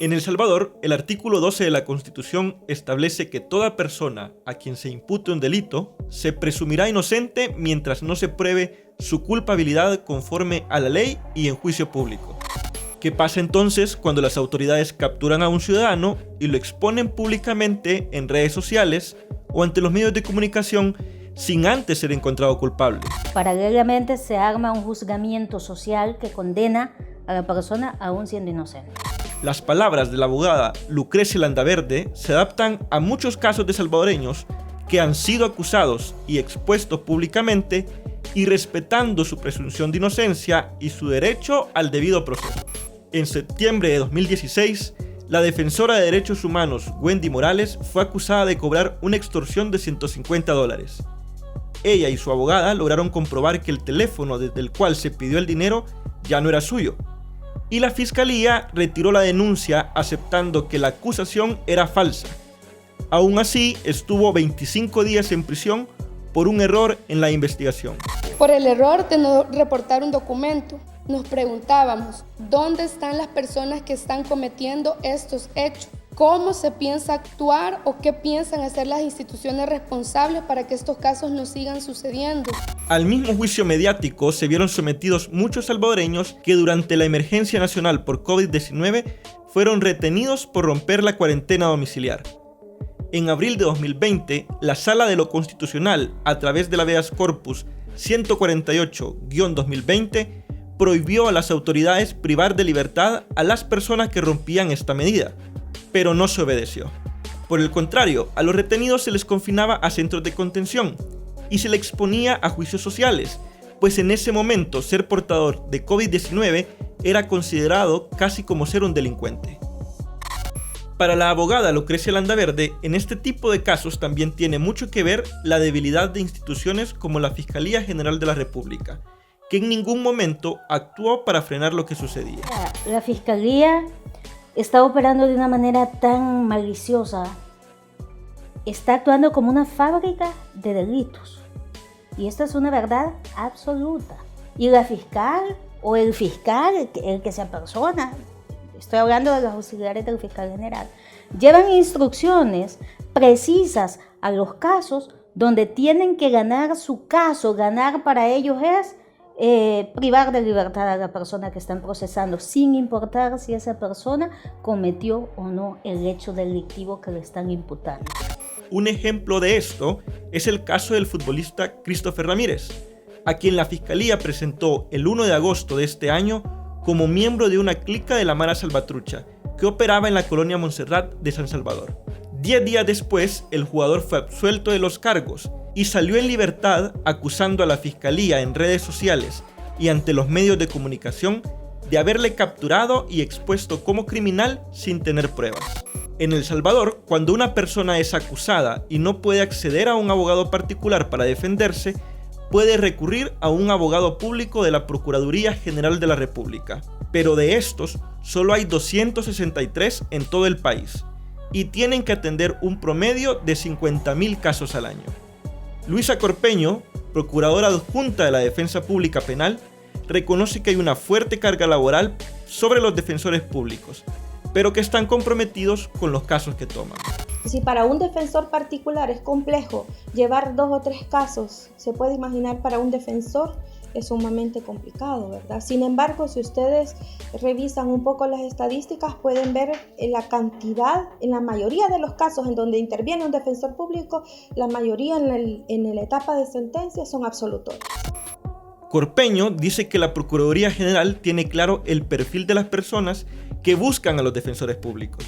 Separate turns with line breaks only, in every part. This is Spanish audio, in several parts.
En El Salvador, el artículo 12 de la Constitución establece que toda persona a quien se impute un delito se presumirá inocente mientras no se pruebe su culpabilidad conforme a la ley y en juicio público. ¿Qué pasa entonces cuando las autoridades capturan a un ciudadano y lo exponen públicamente en redes sociales o ante los medios de comunicación sin antes ser encontrado culpable?
Paralelamente se arma un juzgamiento social que condena a la persona aún siendo inocente.
Las palabras de la abogada Lucrecia Landaverde se adaptan a muchos casos de salvadoreños que han sido acusados y expuestos públicamente y respetando su presunción de inocencia y su derecho al debido proceso. En septiembre de 2016, la defensora de derechos humanos Wendy Morales fue acusada de cobrar una extorsión de $150. Ella y su abogada lograron comprobar que el teléfono desde el cual se pidió el dinero ya no era suyo, y la fiscalía retiró la denuncia aceptando que la acusación era falsa. Aún así, estuvo 25 días en prisión por un error en la investigación.
Por el error de no reportar un documento, nos preguntábamos, ¿dónde están las personas que están cometiendo estos hechos? ¿Cómo se piensa actuar o qué piensan hacer las instituciones responsables para que estos casos no sigan sucediendo?
Al mismo juicio mediático se vieron sometidos muchos salvadoreños que durante la emergencia nacional por COVID-19 fueron retenidos por romper la cuarentena domiciliar. En abril de 2020, la Sala de lo Constitucional, a través de la Habeas Corpus 148-2020, prohibió a las autoridades privar de libertad a las personas que rompían esta medida, pero no se obedeció. Por el contrario, a los retenidos se les confinaba a centros de contención y se les exponía a juicios sociales, pues en ese momento ser portador de COVID-19 era considerado casi como ser un delincuente. Para la abogada Lucrecia Landaverde, en este tipo de casos también tiene mucho que ver la debilidad de instituciones como la Fiscalía General de la República, que en ningún momento actuó para frenar lo que sucedía.
La Fiscalía está operando de una manera tan maliciosa, está actuando como una fábrica de delitos. Y esta es una verdad absoluta. Y la fiscal o el fiscal, el que sea persona, estoy hablando de los auxiliares del fiscal general, llevan instrucciones precisas a los casos donde tienen que ganar su caso. Ganar para ellos es privar de libertad a la persona que están procesando, sin importar si esa persona cometió o no el hecho delictivo que le están imputando.
Un ejemplo de esto es el caso del futbolista Christopher Ramírez, a quien la Fiscalía presentó el 1 de agosto de este año como miembro de una clica de la Mara Salvatrucha que operaba en la colonia Montserrat de San Salvador. 10 días después, el jugador fue absuelto de los cargos y salió en libertad acusando a la Fiscalía en redes sociales y ante los medios de comunicación de haberle capturado y expuesto como criminal sin tener pruebas. En El Salvador, cuando una persona es acusada y no puede acceder a un abogado particular para defenderse, puede recurrir a un abogado público de la Procuraduría General de la República. Pero de estos, solo hay 263 en todo el país y tienen que atender un promedio de 50.000 casos al año. Luisa Corpeño, procuradora adjunta de la Defensa Pública Penal, reconoce que hay una fuerte carga laboral sobre los defensores públicos, pero que están comprometidos con los casos que toman.
Si para un defensor particular es complejo llevar 2 o 3 casos, se puede imaginar para un defensor es sumamente complicado, ¿verdad? Sin embargo, si ustedes revisan un poco las estadísticas, pueden ver la cantidad, en la mayoría de los casos en donde interviene un defensor público, la mayoría en la etapa de sentencia son absolutorios.
Corpeño dice que la Procuraduría General tiene claro el perfil de las personas que buscan a los defensores públicos.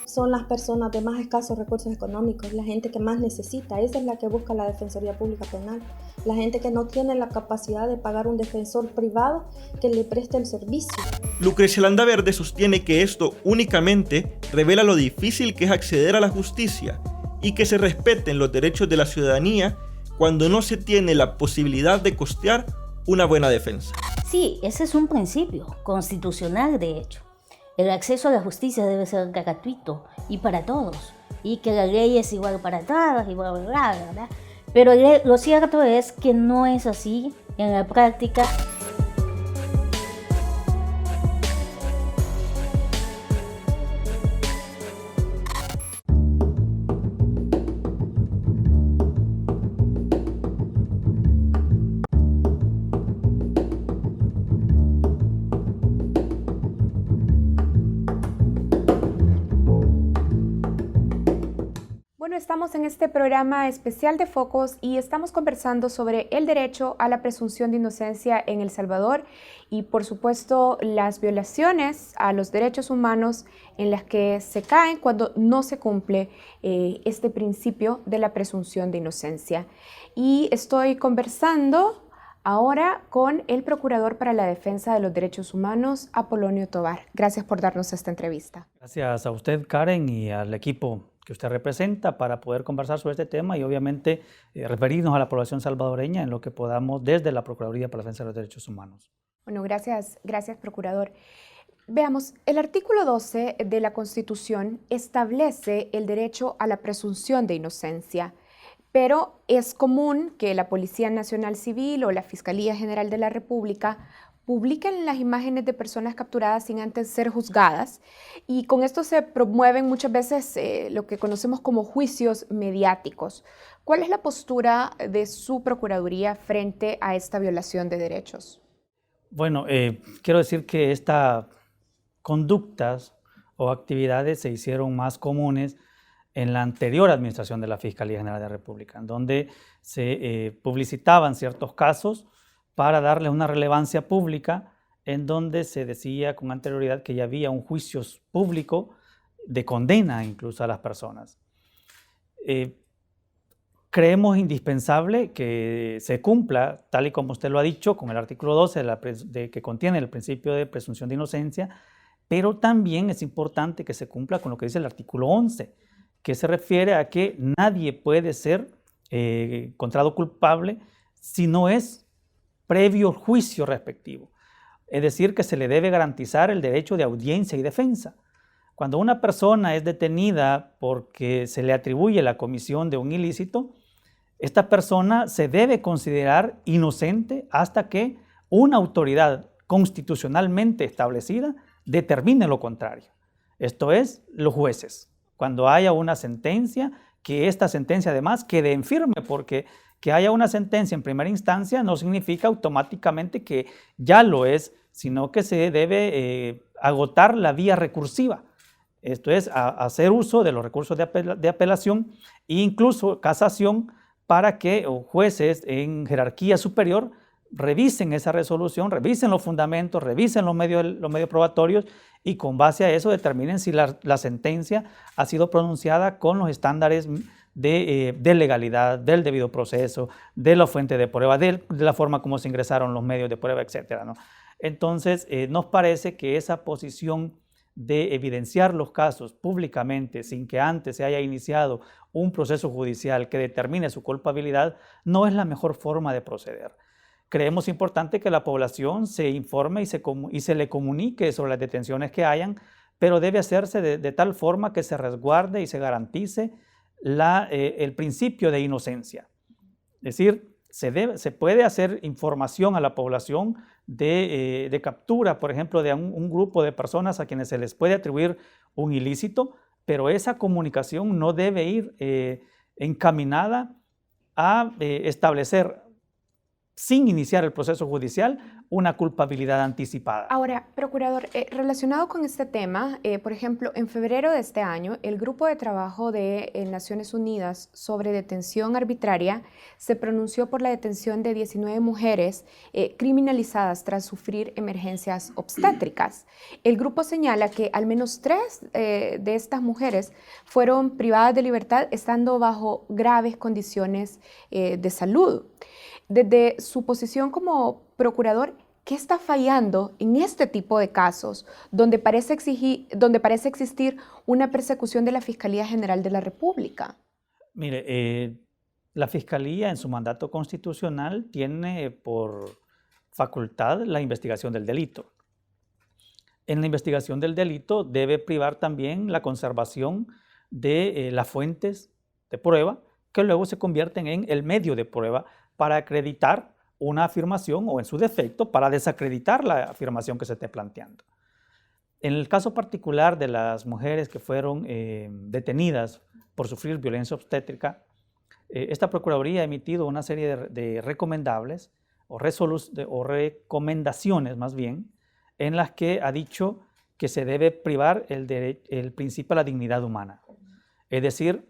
Son las personas de más escasos recursos económicos, la gente que más necesita, esa es la que busca la Defensoría Pública Penal. La gente que no tiene la capacidad de pagar un defensor privado que le preste el servicio.
Lucrecia Landaverde sostiene que esto únicamente revela lo difícil que es acceder a la justicia y que se respeten los derechos de la ciudadanía cuando no se tiene la posibilidad de costear una buena defensa.
Sí, ese es un principio constitucional, de hecho. El acceso a la justicia debe ser gratuito y para todos, y que la ley es igual para todos y bla, bla, bla, ¿verdad? Pero lo cierto es que no es así en la práctica.
Bueno, estamos en este programa especial de Focos y estamos conversando sobre el derecho a la presunción de inocencia en El Salvador y, por supuesto, las violaciones a los derechos humanos en las que se caen cuando no se cumple este principio de la presunción de inocencia. Y estoy conversando ahora con el Procurador para la Defensa de los Derechos Humanos, Apolonio Tovar. Gracias por darnos esta entrevista.
Gracias a usted, Karen, y al equipo que usted representa para poder conversar sobre este tema y obviamente referirnos a la población salvadoreña en lo que podamos desde la Procuraduría para la Defensa de los Derechos Humanos.
Bueno, gracias, Procurador. Veamos, el artículo 12 de la Constitución establece el derecho a la presunción de inocencia, pero es común que la Policía Nacional Civil o la Fiscalía General de la República publiquen las imágenes de personas capturadas sin antes ser juzgadas y con esto se promueven muchas veces lo que conocemos como juicios mediáticos. ¿Cuál es la postura de su Procuraduría frente a esta violación de derechos?
Bueno, quiero decir que estas conductas o actividades se hicieron más comunes en la anterior administración de la Fiscalía General de la República, en donde se publicitaban ciertos casos para darle una relevancia pública, en donde se decía con anterioridad que ya había un juicio público de condena incluso a las personas. Creemos indispensable que se cumpla, tal y como usted lo ha dicho, con el artículo 12 que contiene el principio de presunción de inocencia, pero también es importante que se cumpla con lo que dice el artículo 11, que se refiere a que nadie puede ser encontrado culpable si no es previo juicio respectivo. Es decir, que se le debe garantizar el derecho de audiencia y defensa. Cuando una persona es detenida porque se le atribuye la comisión de un ilícito, esta persona se debe considerar inocente hasta que una autoridad constitucionalmente establecida determine lo contrario. Esto es, los jueces. Cuando haya una sentencia, que esta sentencia además quede en firme, porque que haya una sentencia en primera instancia no significa automáticamente que ya lo es, sino que se debe agotar la vía recursiva. Esto es, hacer uso de los recursos de apelación e incluso casación para que jueces en jerarquía superior revisen esa resolución, revisen los fundamentos, revisen los medios probatorios y con base a eso determinen si la sentencia ha sido pronunciada con los estándares de legalidad, del debido proceso, de la fuente de prueba, de la forma como se ingresaron los medios de prueba, etc., ¿no? Entonces, nos parece que esa posición de evidenciar los casos públicamente sin que antes se haya iniciado un proceso judicial que determine su culpabilidad no es la mejor forma de proceder. Creemos importante que la población se informe y se le comunique sobre las detenciones que hayan, pero debe hacerse de tal forma que se resguarde y se garantice el principio de inocencia. Es decir, se puede hacer información a la población de captura, por ejemplo, de un grupo de personas a quienes se les puede atribuir un ilícito, pero esa comunicación no debe ir encaminada a establecer, sin iniciar el proceso judicial, una culpabilidad anticipada.
Ahora, Procurador, relacionado con este tema, por ejemplo, en febrero de este año, el Grupo de Trabajo de Naciones Unidas sobre Detención Arbitraria se pronunció por la detención de 19 mujeres criminalizadas tras sufrir emergencias obstétricas. El grupo señala que al menos 3 de estas mujeres fueron privadas de libertad estando bajo graves condiciones de salud. Desde su posición como procurador, ¿qué está fallando en este tipo de casos donde parece existir una persecución de la Fiscalía General de la República?
Mire, la Fiscalía en su mandato constitucional tiene por facultad la investigación del delito. En la investigación del delito debe privar también la conservación de las fuentes de prueba que luego se convierten en el medio de prueba para acreditar una afirmación o en su defecto para desacreditar la afirmación que se esté planteando. En el caso particular de las mujeres que fueron detenidas por sufrir violencia obstétrica, esta Procuraduría ha emitido una serie de recomendables o recomendaciones más bien, en las que ha dicho que se debe privar el principio a la dignidad humana. Es decir,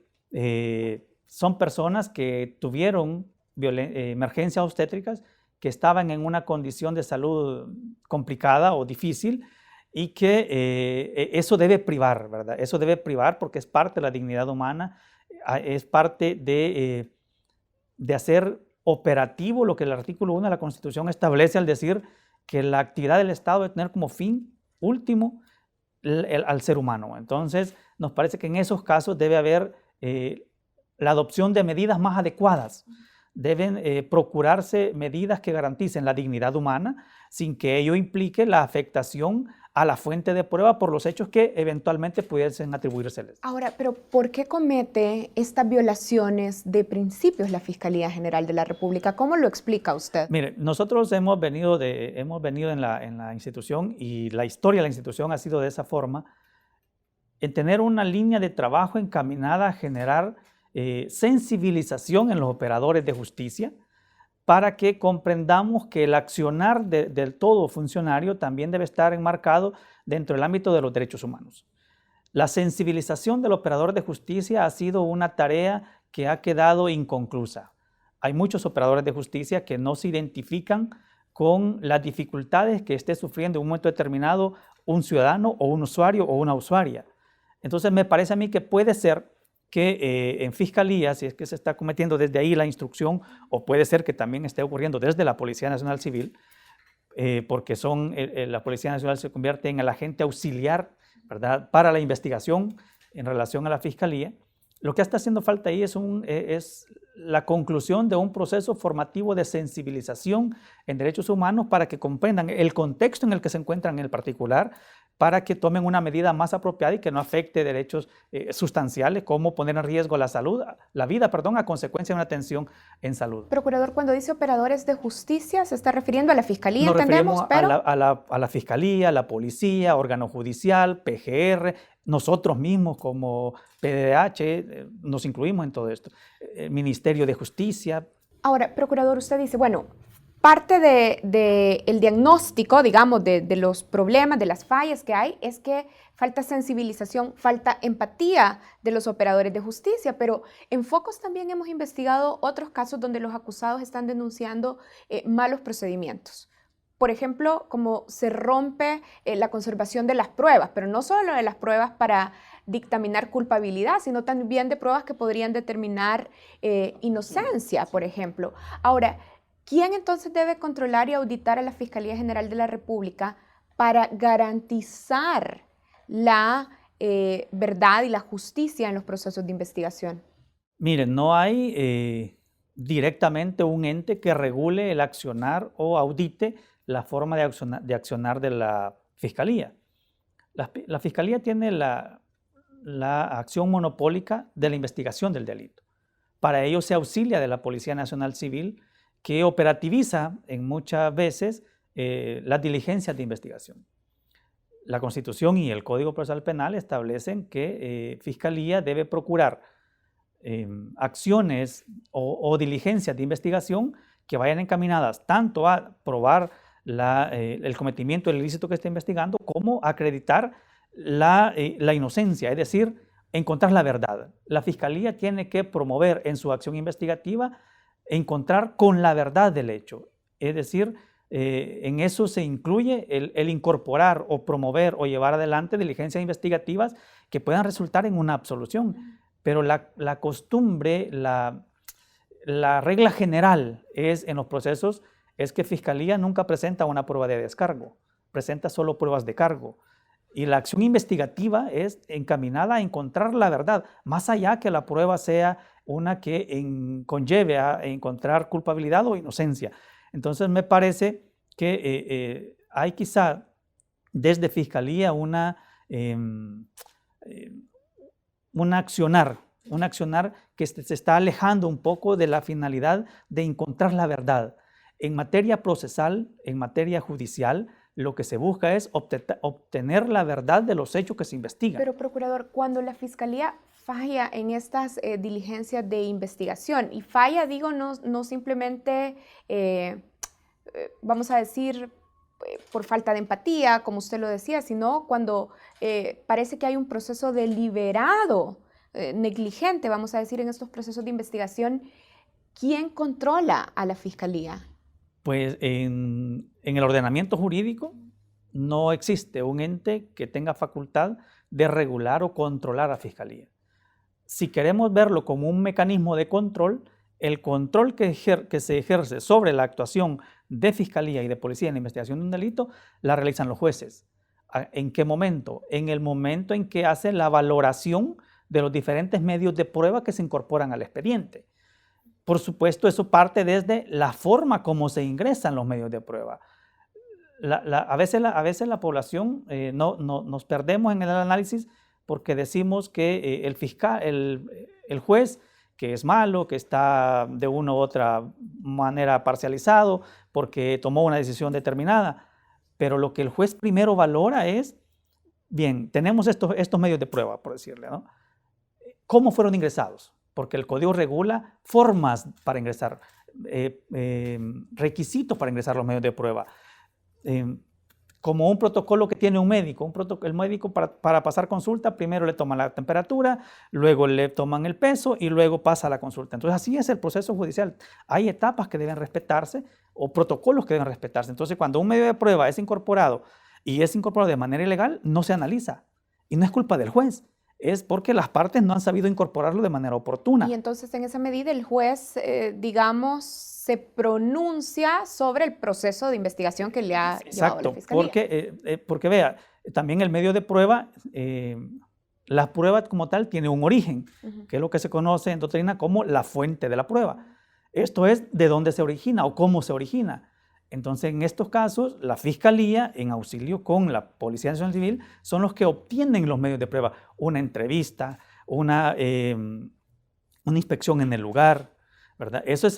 Son personas que tuvieron emergencias obstétricas, que estaban en una condición de salud complicada o difícil, y que eso debe privar, ¿verdad? Eso debe privar porque es parte de la dignidad humana, es parte de hacer operativo lo que el artículo 1 de la Constitución establece al decir que la actividad del Estado debe tener como fin último al ser humano. Entonces, nos parece que en esos casos debe haber la adopción de medidas más adecuadas. Deben procurarse medidas que garanticen la dignidad humana sin que ello implique la afectación a la fuente de prueba por los hechos que eventualmente pudiesen atribuírseles.
Ahora, pero ¿por qué comete estas violaciones de principios la Fiscalía General de la República? ¿Cómo lo explica usted?
Mire, nosotros hemos venido en la institución, y la historia de la institución ha sido de esa forma, en tener una línea de trabajo encaminada a generar sensibilización en los operadores de justicia, para que comprendamos que el accionar del todo funcionario también debe estar enmarcado dentro del ámbito de los derechos humanos. La sensibilización del operador de justicia ha sido una tarea que ha quedado inconclusa. Hay muchos operadores de justicia que no se identifican con las dificultades que esté sufriendo en un momento determinado un ciudadano o un usuario o una usuaria. Entonces me parece a mí que puede ser que en Fiscalía, si es que se está cometiendo desde ahí la instrucción, o puede ser que también esté ocurriendo desde la Policía Nacional Civil, porque la Policía Nacional se convierte en el agente auxiliar, ¿verdad?, para la investigación en relación a la Fiscalía. Lo que está haciendo falta ahí es la conclusión de un proceso formativo de sensibilización en derechos humanos para que comprendan el contexto en el que se encuentran en el particular, para que tomen una medida más apropiada y que no afecte derechos sustanciales, como poner en riesgo la vida, a consecuencia de una atención en salud.
Procurador, cuando dice operadores de justicia, se está refiriendo a la Fiscalía,
Nos
entendemos,
referimos a la Fiscalía, la Policía, órgano judicial, PGR, nosotros mismos como PDH, nos incluimos en todo esto, Ministerio de Justicia.
Ahora, Procurador, usted dice, bueno, parte del diagnóstico, digamos, de los problemas, de las fallas que hay, es que falta sensibilización, falta empatía de los operadores de justicia, pero en Focos también hemos investigado otros casos donde los acusados están denunciando malos procedimientos. Por ejemplo, como se rompe la conservación de las pruebas, pero no solo de las pruebas para dictaminar culpabilidad, sino también de pruebas que podrían determinar inocencia, por ejemplo. Ahora, ¿quién entonces debe controlar y auditar a la Fiscalía General de la República para garantizar la verdad y la justicia en los procesos de investigación?
Miren, no hay directamente un ente que regule el accionar o audite la forma de accionar de la Fiscalía. La Fiscalía tiene la acción monopólica de la investigación del delito. Para ello se auxilia de la Policía Nacional Civil, que operativiza en muchas veces las diligencias de investigación. La Constitución y el Código Procesal Penal establecen que Fiscalía debe procurar acciones o diligencias de investigación que vayan encaminadas tanto a probar el cometimiento del ilícito que está investigando, como a acreditar la inocencia, es decir, encontrar la verdad. La Fiscalía tiene que promover en su acción investigativa encontrar con la verdad del hecho, es decir, en eso se incluye el incorporar o promover o llevar adelante diligencias investigativas que puedan resultar en una absolución. Pero la costumbre, la regla general en los procesos es que Fiscalía nunca presenta una prueba de descargo, presenta solo pruebas de cargo. Y la acción investigativa es encaminada a encontrar la verdad, más allá que la prueba sea una que conlleve a encontrar culpabilidad o inocencia. Entonces me parece que hay quizá desde Fiscalía un accionar que se está alejando un poco de la finalidad de encontrar la verdad. En materia procesal, en materia judicial, lo que se busca es obtener la verdad de los hechos que se investigan.
Pero, Procurador, cuando la Fiscalía falla en estas diligencias de investigación, y falla, digo, no simplemente, vamos a decir, por falta de empatía, como usted lo decía, sino cuando parece que hay un proceso deliberado negligente, vamos a decir, en estos procesos de investigación, ¿quién controla a la Fiscalía?
Pues en el ordenamiento jurídico no existe un ente que tenga facultad de regular o controlar a la Fiscalía. Si queremos verlo como un mecanismo de control, el control que se ejerce sobre la actuación de Fiscalía y de Policía en la investigación de un delito, la realizan los jueces. ¿En qué momento? En el momento en que hacen la valoración de los diferentes medios de prueba que se incorporan al expediente. Por supuesto, eso parte desde la forma como se ingresan los medios de prueba. A veces la población nos perdemos en el análisis porque decimos que el juez, que es malo, que está de una u otra manera parcializado porque tomó una decisión determinada. Pero lo que el juez primero valora es, bien, tenemos estos medios de prueba, por decirle, ¿no? ¿Cómo fueron ingresados? Porque el código regula formas para ingresar, requisitos para ingresar los medios de prueba. Como un protocolo que tiene un médico. El médico para pasar consulta, primero le toman la temperatura, luego le toman el peso y luego pasa a la consulta. Entonces así es el proceso judicial. Hay etapas que deben respetarse o protocolos que deben respetarse. Entonces cuando un medio de prueba es incorporado y es incorporado de manera ilegal, no se analiza. Y no es culpa del juez. Es porque las partes no han sabido incorporarlo de manera oportuna.
Y entonces, en esa medida, el juez, digamos, se pronuncia sobre el proceso de investigación que le ha llevado a la Fiscalía.
Porque vea, también el medio de prueba, la prueba como tal tiene un origen, que es lo que se conoce en doctrina como la fuente de la prueba. Esto es de dónde se origina o cómo se origina. Entonces, en estos casos, la Fiscalía, en auxilio con la Policía Nacional Civil, son los que obtienen los medios de prueba. Una entrevista, una inspección en el lugar, ¿verdad? Esa es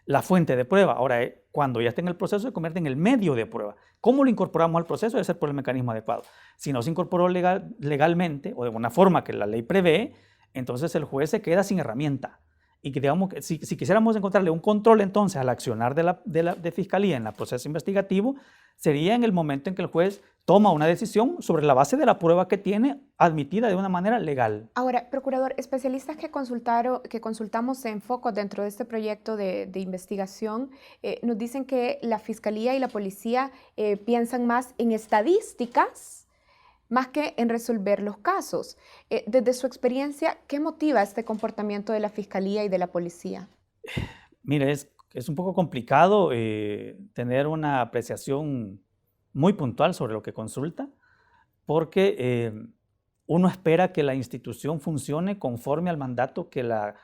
la fuente de prueba. Ahora, cuando ya está en el proceso, se convierte en el medio de prueba. ¿Cómo lo incorporamos al proceso? Debe ser por el mecanismo adecuado. Si no se incorporó legalmente o de una forma que la ley prevé, entonces el juez se queda sin herramienta. Y que digamos que si quisiéramos encontrarle un control entonces al accionar de Fiscalía en el proceso investigativo, sería en el momento en que el juez toma una decisión sobre la base de la prueba que tiene admitida de una manera legal.
Ahora, procurador, especialistas que consultamos en Focus dentro de este proyecto de investigación nos dicen que la Fiscalía y la Policía piensan más en estadísticas más que en resolver los casos. Desde su experiencia, ¿qué motiva este comportamiento de la Fiscalía y de la Policía?
Mire, es un poco complicado tener una apreciación muy puntual sobre lo que consulta, porque uno espera que la institución funcione conforme al mandato que la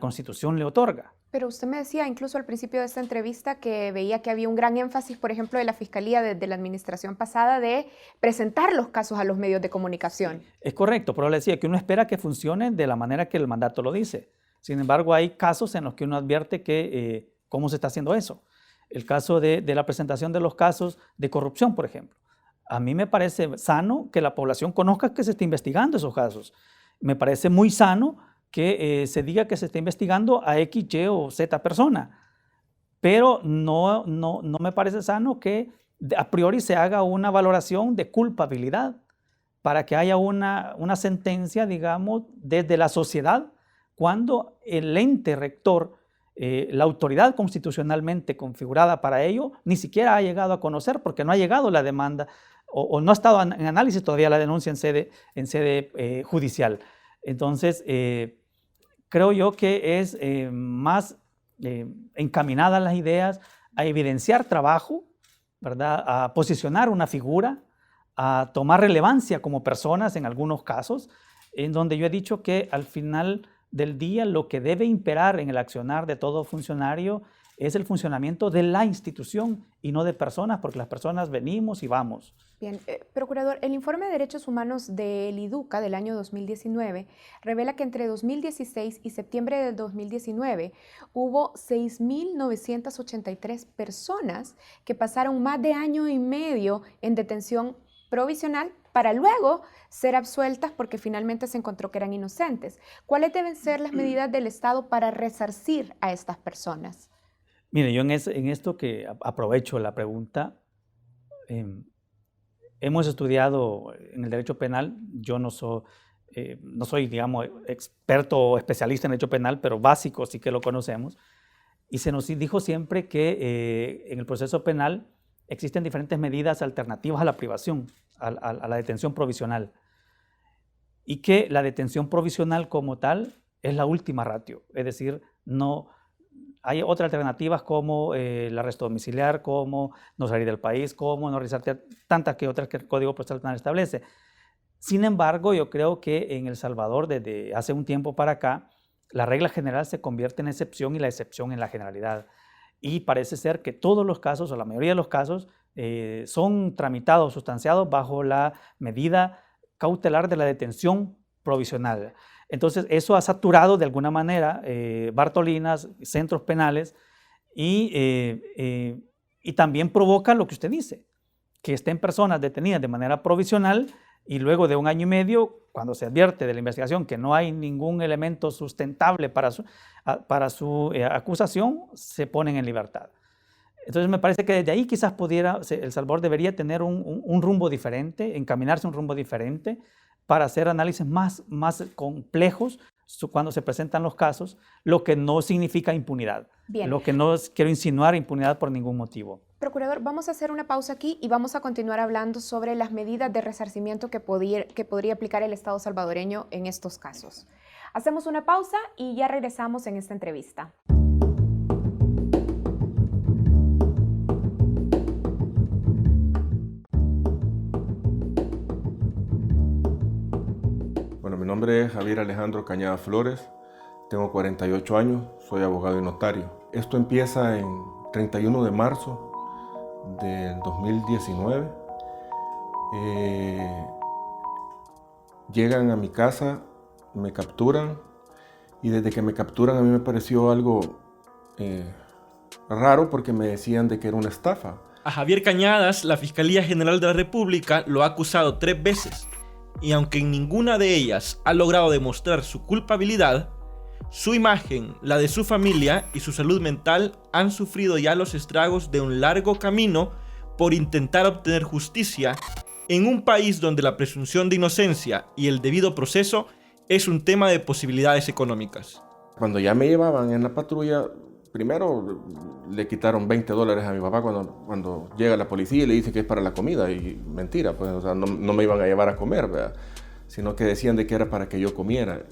Constitución le otorga.
Pero usted me decía incluso al principio de esta entrevista que veía que había un gran énfasis, por ejemplo, de la Fiscalía desde la administración pasada de presentar los casos a los medios de comunicación.
Es correcto, pero le decía que uno espera que funcione de la manera que el mandato lo dice. Sin embargo, hay casos en los que uno advierte que cómo se está haciendo eso. El caso de la presentación de los casos de corrupción, por ejemplo. A mí me parece sano que la población conozca que se está investigando esos casos. Me parece muy sano que se diga que se está investigando a X, Y o Z persona. Pero no me parece sano que a priori se haga una valoración de culpabilidad para que haya una sentencia, digamos, desde la sociedad, cuando el ente rector, la autoridad constitucionalmente configurada para ello, ni siquiera ha llegado a conocer porque no ha llegado la demanda o no ha estado en análisis todavía la denuncia en sede judicial. Entonces, creo yo que es más encaminada las ideas a evidenciar trabajo, ¿verdad? A posicionar una figura, a tomar relevancia como personas en algunos casos, en donde yo he dicho que al final del día lo que debe imperar en el accionar de todo funcionario es el funcionamiento de la institución y no de personas, porque las personas venimos y vamos.
Bien, procurador, el informe de derechos humanos del IDUCA del año 2019 revela que entre 2016 y septiembre de 2019 hubo 6.983 personas que pasaron más de año y medio en detención provisional para luego ser absueltas porque finalmente se encontró que eran inocentes. ¿Cuáles deben ser las medidas del Estado para resarcir a estas personas?
Mire, yo en esto que aprovecho la pregunta, hemos estudiado en el derecho penal, yo no soy no soy, digamos, experto o especialista en derecho penal, pero básico sí que lo conocemos, y se nos dijo siempre que en el proceso penal existen diferentes medidas alternativas a la privación, a la detención provisional, y que la detención provisional como tal es la última ratio, es decir, no hay otras alternativas como el arresto domiciliar, como no salir del país, como no realizar tantas que otras que el Código Procesal Penal establece. Sin embargo, yo creo que en El Salvador, desde hace un tiempo para acá, la regla general se convierte en excepción y la excepción en la generalidad. Y parece ser que todos los casos, o la mayoría de los casos, son tramitados, sustanciados bajo la medida cautelar de la detención provisional. Entonces, eso ha saturado de alguna manera Bartolinas, centros penales, y también provoca lo que usted dice, que estén personas detenidas de manera provisional y luego de 1 año y medio, cuando se advierte de la investigación que no hay ningún elemento sustentable para su acusación, se ponen en libertad. Entonces me parece que desde ahí quizás El Salvador debería tener un rumbo diferente, encaminarse a un rumbo diferente para hacer análisis más complejos cuando se presentan los casos, lo que no significa impunidad.
Bien.
Lo que no quiero insinuar impunidad por ningún motivo.
Procurador, vamos a hacer una pausa aquí y vamos a continuar hablando sobre las medidas de resarcimiento que podría aplicar el Estado salvadoreño en estos casos. Hacemos una pausa y ya regresamos en esta entrevista.
Bueno, mi nombre es Javier Alejandro Cañada Flores, tengo 48 años, soy abogado y notario. Esto empieza en 31 de marzo del 2019. Llegan a mi casa, me capturan, y desde que me capturan a mí me pareció algo raro porque me decían de que era una estafa.
A Javier Cañadas, la Fiscalía General de la República lo ha acusado 3 veces, y aunque en ninguna de ellas ha logrado demostrar su culpabilidad, su imagen, la de su familia y su salud mental han sufrido ya los estragos de un largo camino por intentar obtener justicia en un país donde la presunción de inocencia y el debido proceso es un tema de posibilidades económicas.
Cuando ya me llevaban en la patrulla, primero le quitaron $20 a mi papá cuando llega la policía y le dice que es para la comida, y mentira, pues, o sea, no me iban a llevar a comer, ¿verdad? Sino que decían de que era para que yo comiera.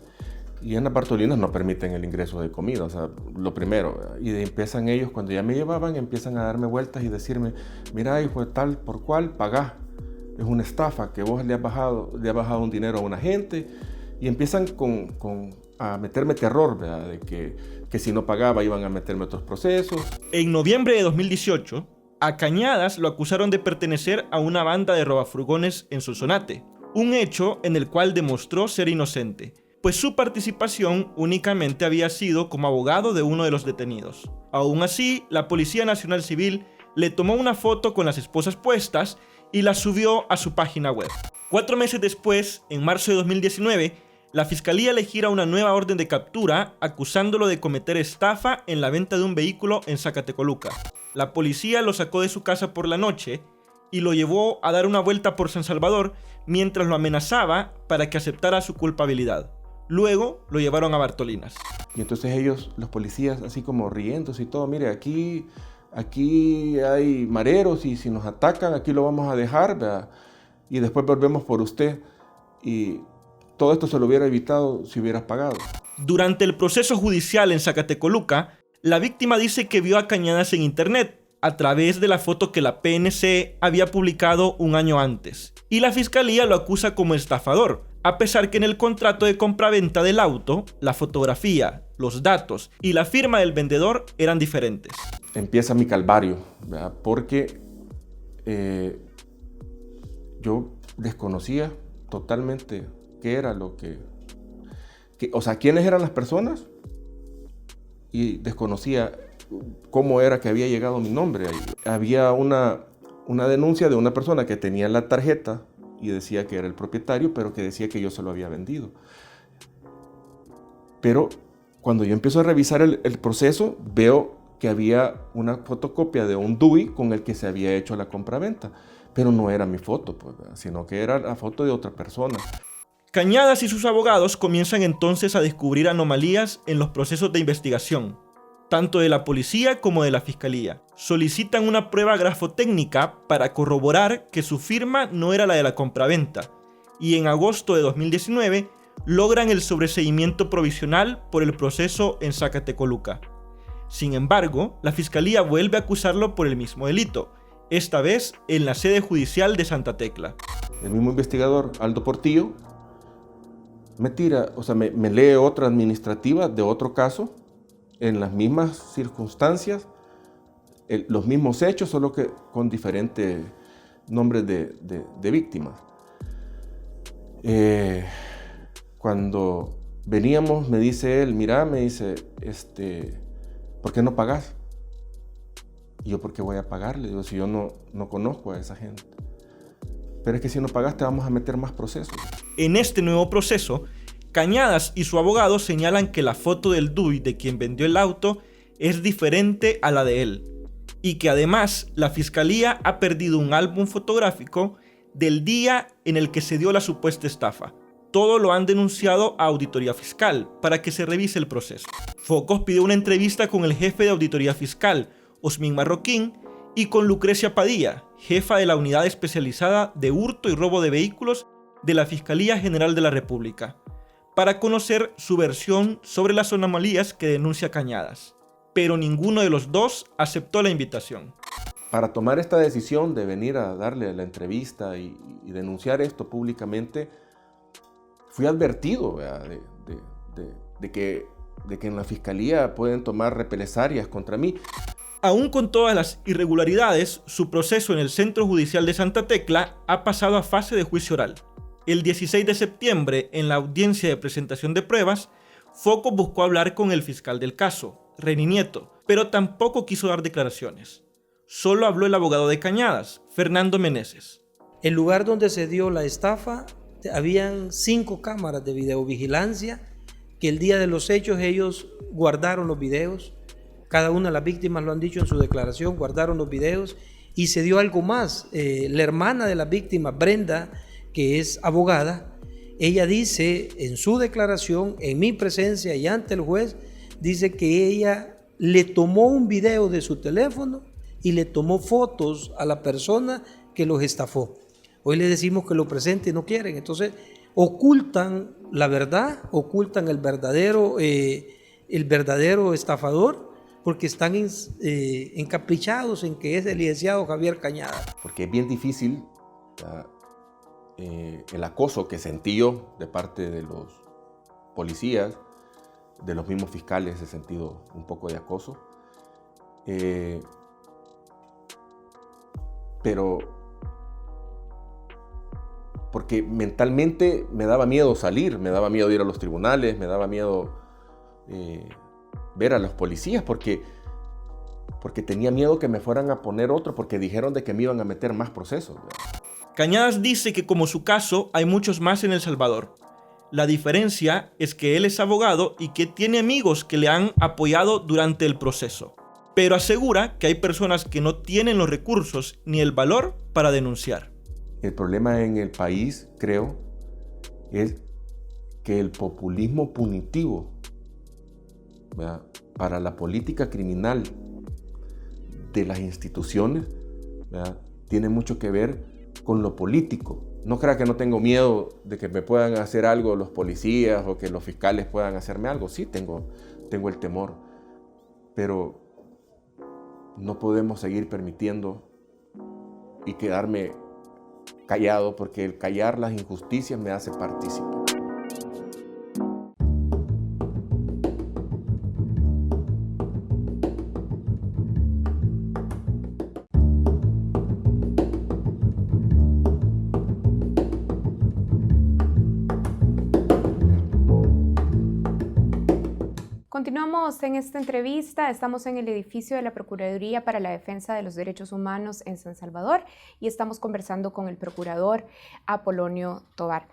Y en las Bartolinas no permiten el ingreso de comida, o sea, lo primero. Y empiezan ellos, cuando ya me llevaban, empiezan a darme vueltas y decirme, mira, hijo de tal por cual, pagá. Es una estafa, que vos le has bajado un dinero a una gente. Y empiezan a meterme terror, ¿verdad? De que si no pagaba iban a meterme otros procesos.
En noviembre de 2018, a Cañadas lo acusaron de pertenecer a una banda de robafurgones en Sonsonate, un hecho en el cual demostró ser inocente, pues su participación únicamente había sido como abogado de uno de los detenidos. Aún así, la Policía Nacional Civil le tomó una foto con las esposas puestas y la subió a su página web. 4 meses después, en marzo de 2019, la Fiscalía le gira una nueva orden de captura acusándolo de cometer estafa en la venta de un vehículo en Zacatecoluca. La policía lo sacó de su casa por la noche y lo llevó a dar una vuelta por San Salvador mientras lo amenazaba para que aceptara su culpabilidad. Luego lo llevaron a Bartolinas.
Y entonces ellos, los policías, así como riéndose y todo, mire, aquí hay mareros y si nos atacan, aquí lo vamos a dejar, ¿verdad? Y después volvemos por usted. Y todo esto se lo hubiera evitado si hubieras pagado.
Durante el proceso judicial en Zacatecoluca, la víctima dice que vio a Cañadas en internet a través de la foto que la PNC había publicado un año antes. Y la Fiscalía lo acusa como estafador, a pesar que en el contrato de compraventa del auto, la fotografía, los datos y la firma del vendedor eran diferentes.
Empieza mi calvario, ¿verdad? Porque yo desconocía totalmente qué era lo o sea, quiénes eran las personas, y desconocía cómo era que había llegado mi nombre ahí. Había una denuncia de una persona que tenía la tarjeta y decía que era el propietario, pero que decía que yo se lo había vendido. Pero cuando yo empiezo a revisar el proceso, veo que había una fotocopia de un DUI con el que se había hecho la compraventa, pero no era mi foto, pues, sino que era la foto de otra persona.
Cañadas y sus abogados comienzan entonces a descubrir anomalías en los procesos de investigación, tanto de la policía como de la fiscalía. Solicitan una prueba grafotécnica para corroborar que su firma no era la de la compraventa, y en agosto de 2019 logran el sobreseimiento provisional por el proceso en Zacatecoluca. Sin embargo, la fiscalía vuelve a acusarlo por el mismo delito, esta vez en la sede judicial de Santa Tecla.
El mismo investigador, Aldo Portillo, me lee otra administrativa de otro caso, en las mismas circunstancias, los mismos hechos, solo que con diferentes nombres de víctimas. Cuando veníamos, me dice él, mira, me dice, ¿por qué no pagás? Y yo, ¿por qué voy a pagarle? Digo, si yo no conozco a esa gente. Pero es que si no pagas te vamos a meter más procesos.
En este nuevo proceso, Cañadas y su abogado señalan que la foto del DUI de quien vendió el auto es diferente a la de él, y que además la fiscalía ha perdido un álbum fotográfico del día en el que se dio la supuesta estafa. Todo lo han denunciado a Auditoría Fiscal para que se revise el proceso. Focos pidió una entrevista con el jefe de Auditoría Fiscal, Osmin Marroquín, y con Lucrecia Padilla, jefa de la Unidad Especializada de Hurto y Robo de Vehículos de la Fiscalía General de la República, para conocer su versión sobre las anomalías que denuncia Cañadas. Pero ninguno de los dos aceptó la invitación.
Para tomar esta decisión de venir a darle la entrevista y denunciar esto públicamente, fui advertido, ¿verdad? De que en la fiscalía pueden tomar represalias contra mí.
Aún con todas las irregularidades, su proceso en el Centro Judicial de Santa Tecla ha pasado a fase de juicio oral. El 16 de septiembre, en la audiencia de presentación de pruebas, Focos buscó hablar con el fiscal del caso, Reni Nieto, pero tampoco quiso dar declaraciones. Solo habló el abogado de Cañadas, Fernando Meneses.
El lugar donde se dio la estafa, habían 5 cámaras de videovigilancia que el día de los hechos ellos guardaron los videos. Cada una de las víctimas lo han dicho en su declaración, guardaron los videos, y se dio algo más. La hermana de la víctima, Brenda, que es abogada, ella dice en su declaración, en mi presencia y ante el juez, dice que ella le tomó un video de su teléfono y le tomó fotos a la persona que los estafó. Hoy le decimos que lo presente y no quieren, entonces ocultan la verdad, ocultan el verdadero estafador, porque están encaprichados en que es el licenciado Javier Cañadas.
Porque es bien difícil el acoso que sentí yo de parte de los policías, de los mismos fiscales, he sentido un poco de acoso. Pero porque mentalmente me daba miedo salir, me daba miedo ir a los tribunales, me daba miedo ver a los policías, porque tenía miedo que me fueran a poner otro, porque dijeron de que me iban a meter más procesos, ¿verdad?
Cañadas dice que como su caso hay muchos más en El Salvador. La diferencia es que él es abogado y que tiene amigos que le han apoyado durante el proceso. Pero asegura que hay personas que no tienen los recursos ni el valor para denunciar.
El problema en el país, creo, es que el populismo punitivo, ¿verdad?, para la política criminal de las instituciones, ¿verdad?, tiene mucho que ver con lo político. No crea que no tengo miedo de que me puedan hacer algo los policías o que los fiscales puedan hacerme algo. Sí, tengo el temor, pero no podemos seguir permitiendo y quedarme callado, porque el callar las injusticias me hace partícipe.
Continuamos en esta entrevista, estamos en el edificio de la Procuraduría para la Defensa de los Derechos Humanos en San Salvador y estamos conversando con el procurador Apolonio Tovar.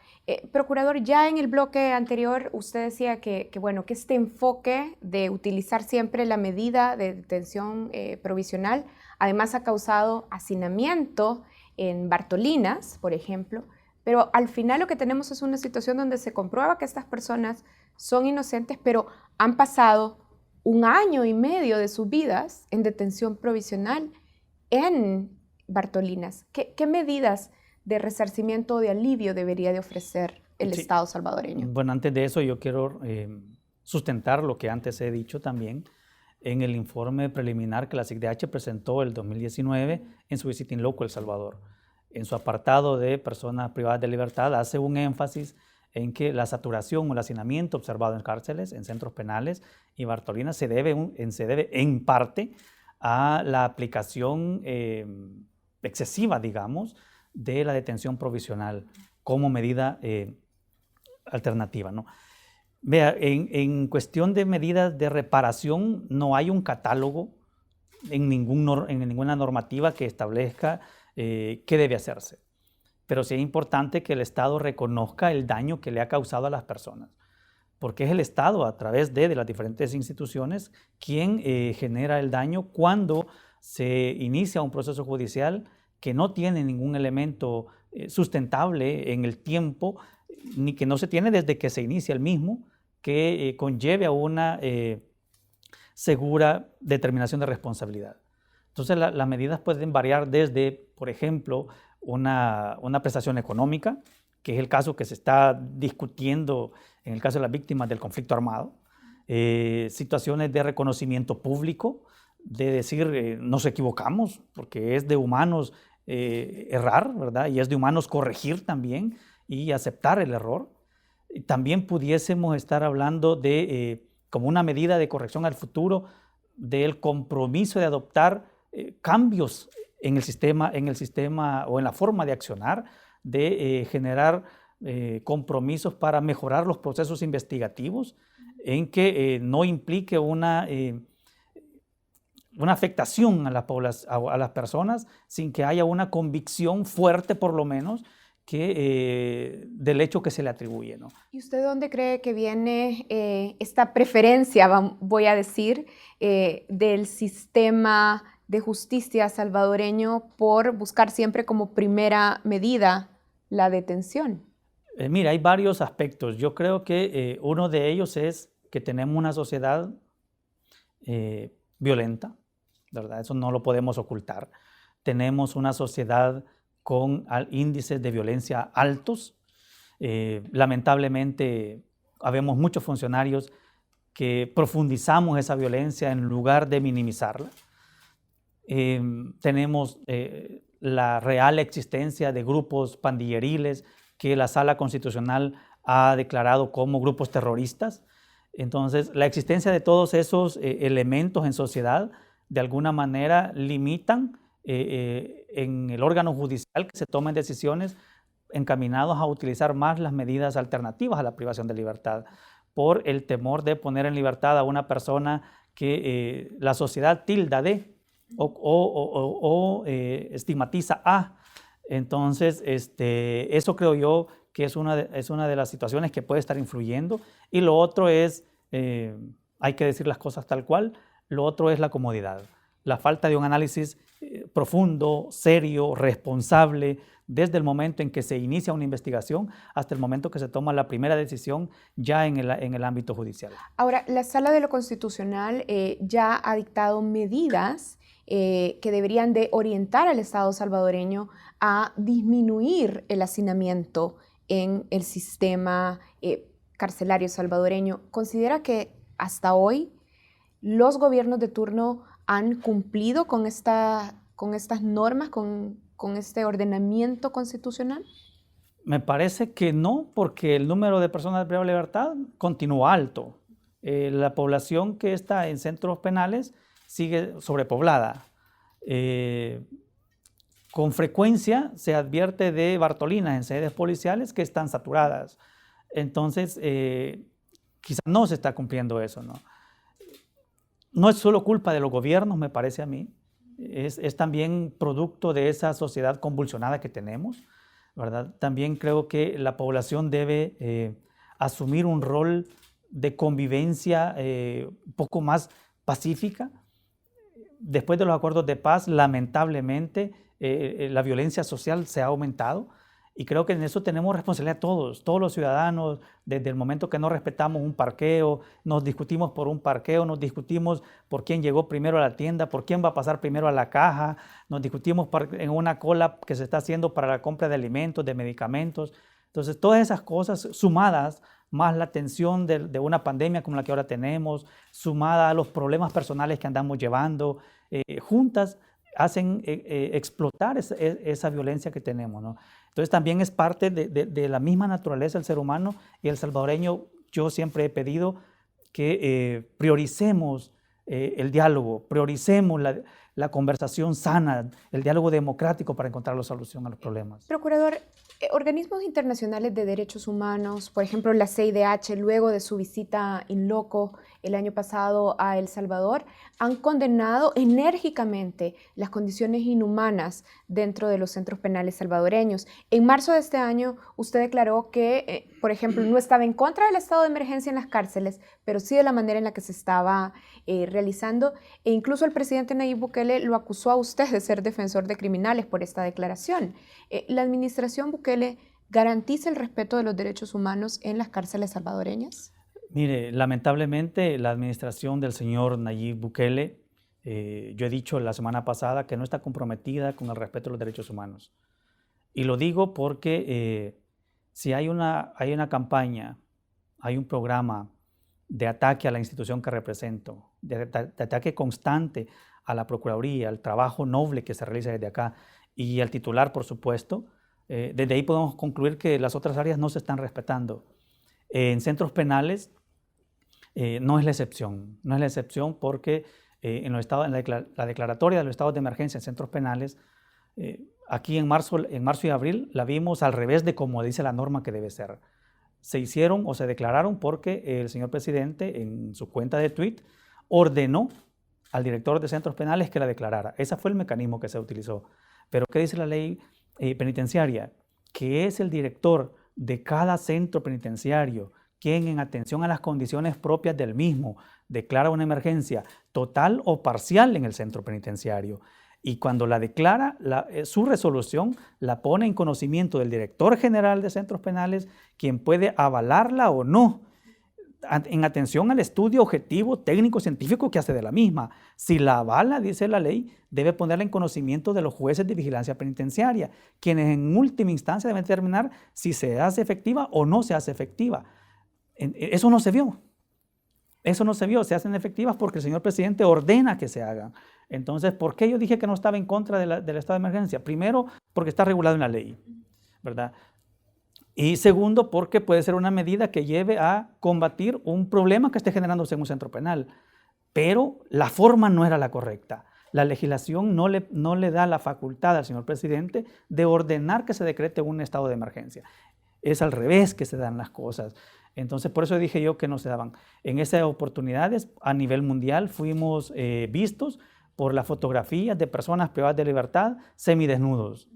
Procurador, ya en el bloque anterior usted decía que este enfoque de utilizar siempre la medida de detención provisional además ha causado hacinamiento en Bartolinas, por ejemplo, pero al final lo que tenemos es una situación donde se comprueba que estas personas son inocentes, pero han pasado 1 año y medio de sus vidas en detención provisional en Bartolinas. ¿Qué medidas de resarcimiento o de alivio debería de ofrecer el Estado salvadoreño?
Bueno, antes de eso yo quiero sustentar lo que antes he dicho también en el informe preliminar que la CICDH presentó el 2019 en su Visiting Loco El Salvador. En su apartado de personas privadas de libertad hace un énfasis en que la saturación o el hacinamiento observado en cárceles, en centros penales y Bartolinas se debe en parte a la aplicación excesiva, digamos, de la detención provisional como medida alternativa, ¿no? Vea, en cuestión de medidas de reparación no hay un catálogo en ninguna normativa que establezca qué debe hacerse. Pero sí es importante que el Estado reconozca el daño que le ha causado a las personas, porque es el Estado, a través de las diferentes instituciones, quien genera el daño cuando se inicia un proceso judicial que no tiene ningún elemento sustentable en el tiempo, ni que no se tiene desde que se inicia el mismo, que conlleve a una segura determinación de responsabilidad. Entonces las medidas pueden variar desde, por ejemplo, una prestación económica, que es el caso que se está discutiendo en el caso de las víctimas del conflicto armado, situaciones de reconocimiento público, de decir nos equivocamos, porque es de humanos errar, ¿verdad? Y es de humanos corregir también y aceptar el error. También pudiésemos estar hablando de, como una medida de corrección al futuro, del compromiso de adoptar cambios en el sistema o en la forma de accionar, de generar compromisos para mejorar los procesos investigativos, en que no implique una afectación a las personas sin que haya una convicción fuerte, por lo menos, del hecho que se le atribuye, ¿no?
¿Y usted dónde cree que viene esta preferencia, voy a decir, del sistema de justicia salvadoreño por buscar siempre como primera medida la detención?
Mira, hay varios aspectos. Yo creo que uno de ellos es que tenemos una sociedad violenta, ¿verdad? Eso no lo podemos ocultar. Tenemos una sociedad con índices de violencia altos. Lamentablemente, habemos muchos funcionarios que profundizamos esa violencia en lugar de minimizarla. Tenemos la real existencia de grupos pandilleriles que la Sala Constitucional ha declarado como grupos terroristas. Entonces, la existencia de todos esos elementos en sociedad, de alguna manera, limitan en el órgano judicial que se tomen decisiones encaminados a utilizar más las medidas alternativas a la privación de libertad, por el temor de poner en libertad a una persona que la sociedad tilda de o estigmatiza a. Entonces, eso creo yo que es una de las situaciones que puede estar influyendo. Y lo otro es, hay que decir las cosas tal cual, lo otro es la comodidad, la falta de un análisis profundo, serio, responsable, desde el momento en que se inicia una investigación hasta el momento que se toma la primera decisión ya en el ámbito judicial.
Ahora, la Sala de lo Constitucional ya ha dictado medidas que deberían de orientar al Estado salvadoreño a disminuir el hacinamiento en el sistema carcelario salvadoreño. ¿Considera que hasta hoy los gobiernos de turno han cumplido con estas normas, con este ordenamiento constitucional?
Me parece que no, porque el número de personas privadas de libertad continúa alto. La población que está en centros penales sigue sobrepoblada. Con frecuencia se advierte de Bartolinas en sedes policiales que están saturadas. Entonces, quizás no se está cumpliendo eso, ¿no? No es solo culpa de los gobiernos, me parece a mí. Es también producto de esa sociedad convulsionada que tenemos, ¿verdad? También creo que la población debe asumir un rol de convivencia un poco más pacífica. Después de los acuerdos de paz, lamentablemente, la violencia social se ha aumentado Y creo que en eso tenemos responsabilidad todos los ciudadanos, desde el momento que no respetamos un parqueo, nos discutimos por un parqueo, nos discutimos por quién llegó primero a la tienda, por quién va a pasar primero a la caja, nos discutimos en una cola que se está haciendo para la compra de alimentos, de medicamentos. Entonces, todas esas cosas sumadas, más la tensión de una pandemia como la que ahora tenemos, sumada a los problemas personales que andamos llevando, juntas hacen explotar esa violencia que tenemos, ¿no? Entonces también es parte de la misma naturaleza del ser humano, y el salvadoreño, yo siempre he pedido que prioricemos el diálogo, prioricemos la conversación sana, el diálogo democrático para encontrar la solución a los problemas.
Procurador, organismos internacionales de derechos humanos, por ejemplo la CIDH, luego de su visita in loco el año pasado a El Salvador, han condenado enérgicamente las condiciones inhumanas dentro de los centros penales salvadoreños. En marzo de este año, usted declaró que, por ejemplo, no estaba en contra del estado de emergencia en las cárceles, pero sí de la manera en la que se estaba realizando, e incluso el presidente Nayib Bukele lo acusó a usted de ser defensor de criminales por esta declaración. ¿La administración Bukele garantiza el respeto de los derechos humanos en las cárceles salvadoreñas?
Mire, lamentablemente la administración del señor Nayib Bukele, yo he dicho la semana pasada que no está comprometida con el respeto de los derechos humanos. Y lo digo porque si hay una campaña, hay un programa de ataque a la institución que represento, de ataque constante a la Procuraduría, al trabajo noble que se realiza desde acá y al titular, por supuesto, desde ahí podemos concluir que las otras áreas no se están respetando. En centros penales no es la excepción, porque en la declaratoria de los estados de emergencia en centros penales, aquí en marzo y abril la vimos al revés de como dice la norma que debe ser. Se hicieron o se declararon porque el señor presidente en su cuenta de tweet ordenó al director de centros penales que la declarara. Ese fue el mecanismo que se utilizó. Pero ¿qué dice la ley penitenciaria? Que es el director de cada centro penitenciario quien, en atención a las condiciones propias del mismo, declara una emergencia total o parcial en el centro penitenciario. Y cuando la declara, su resolución la pone en conocimiento del director general de centros penales, quien puede avalarla o no, en atención al estudio objetivo, técnico, científico que hace de la misma. Si la avala, dice la ley, debe ponerla en conocimiento de los jueces de vigilancia penitenciaria, quienes en última instancia deben determinar si se hace efectiva o no se hace efectiva. Eso no se vio. Se hacen efectivas porque el señor presidente ordena que se hagan. Entonces, ¿por qué yo dije que no estaba en contra del estado de emergencia? Primero, porque está regulado en la ley, ¿verdad? Y segundo, porque puede ser una medida que lleve a combatir un problema que esté generándose en un centro penal. Pero la forma no era la correcta. La legislación no le da la facultad al señor presidente de ordenar que se decrete un estado de emergencia. Es al revés que se dan las cosas. Entonces, por eso dije yo que no se daban. En esas oportunidades, a nivel mundial, fuimos vistos por las fotografías de personas privadas de libertad semidesnudos.